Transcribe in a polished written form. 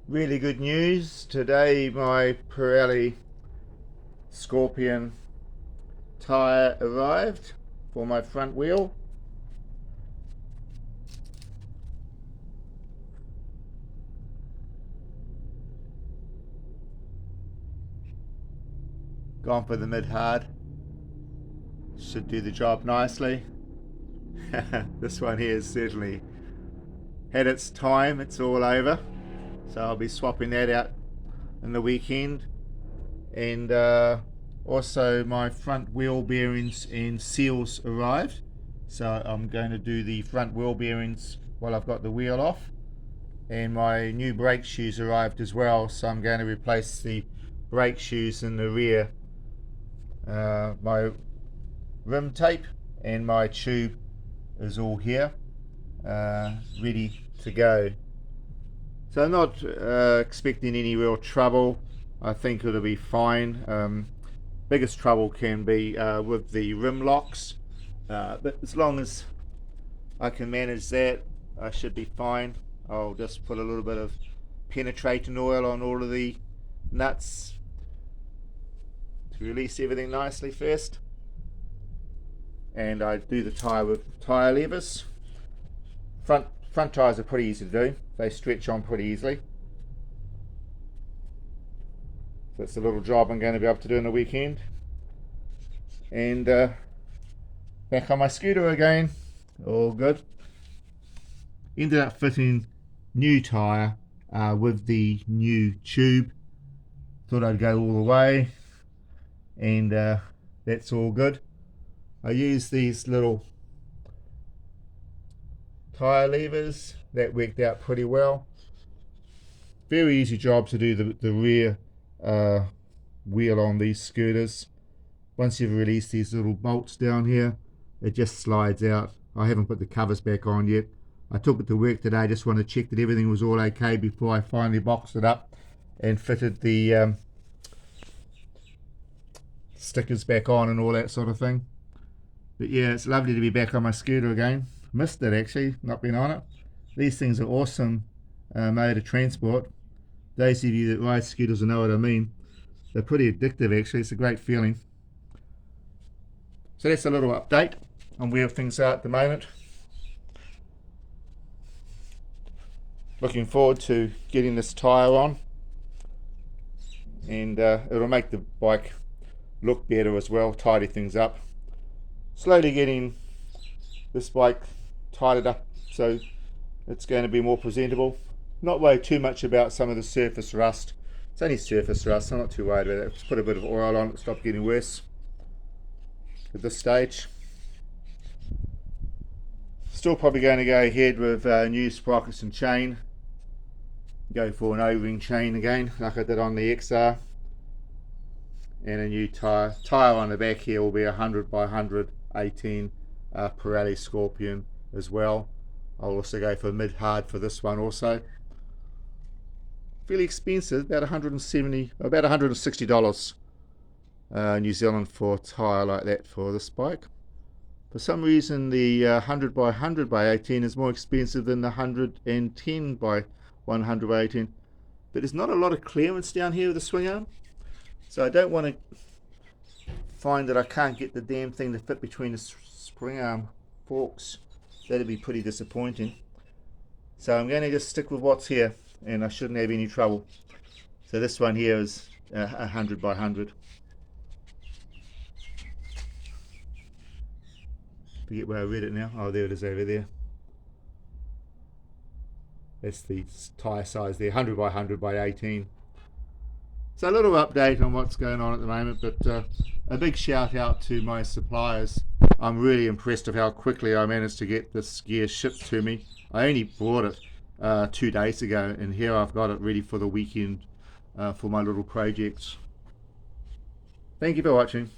Really good news. Today my Pirelli Scorpion tyre arrived for my front wheel. Gone for the mid-hard. Should do the job nicely. This one here has certainly had its time. It's all over. So I'll be swapping that out in the weekend. And also my front wheel bearings and seals arrived. So I'm going to do the front wheel bearings while I've got the wheel off. And my new brake shoes arrived as well. So I'm going to replace the brake shoes in the rear. My rim tape and my tube is all here, ready to go. So I'm not expecting any real trouble. I think it'll be fine. Biggest trouble can be with the rim locks, but as long as I can manage that, I should be fine. I'll just put a little bit of penetrating oil on all of the nuts to release everything nicely first. And I do the tyre with tyre levers. Front tyres are pretty easy to do. They stretch on pretty easily. So that's a little job I'm going to be able to do in the weekend. And back on my scooter again. All good. Ended up fitting new tyre with the new tube. Thought I'd go all the way. And that's all good. I use these little tyre levers. That worked out pretty well. Very easy job to do the rear wheel on these scooters. Once you've released these little bolts down here, it just slides out. I haven't put the covers back on yet. I took it to work today. I just wanted to check that everything was all okay before I finally boxed it up and fitted the stickers back on and all that sort of thing. But yeah, it's lovely to be back on my scooter again. Missed it actually, not been on it. These things are awesome mode of transport. Those of you that ride scooters will know what I mean. They're pretty addictive actually. It's a great feeling. So that's a little update on where things are at the moment. Looking forward to getting this tyre on. And it'll make the bike look better as well, tidy things up. Slowly getting this bike tidied up so it's going to be more presentable. Not worry too much about some of the surface rust. It's only surface rust, I'm not too worried about it. Just put a bit of oil on it, stop getting worse at this stage. Still probably going to go ahead with new sprockets and chain. Go for an O-ring chain again like I did on the XR. And a new tyre. Tyre on the back here will be 100 by 100 18 Pirelli Scorpion as well. I'll also go for mid-hard for this one also. Fairly expensive, about $160 New Zealand for a tyre like that for this bike. For some reason the 100 by 100 by 18 is more expensive than the 110 by 100 by 18. But there's not a lot of clearance down here with the swing arm. So I don't want to find that I can't get the damn thing to fit between the spring arm forks. That'd be pretty disappointing. So I'm going to just stick with what's here and I shouldn't have any trouble. So this one here is 100 by 100. Forget where I read it now. Oh, there it is over there. That's the tyre size there, 100 by 100 by 18. So a little update on what's going on at the moment, but a big shout out to my suppliers. I'm really impressed with how quickly I managed to get this gear shipped to me. I only bought it 2 days ago and here I've got it ready for the weekend for my little projects. Thank you for watching.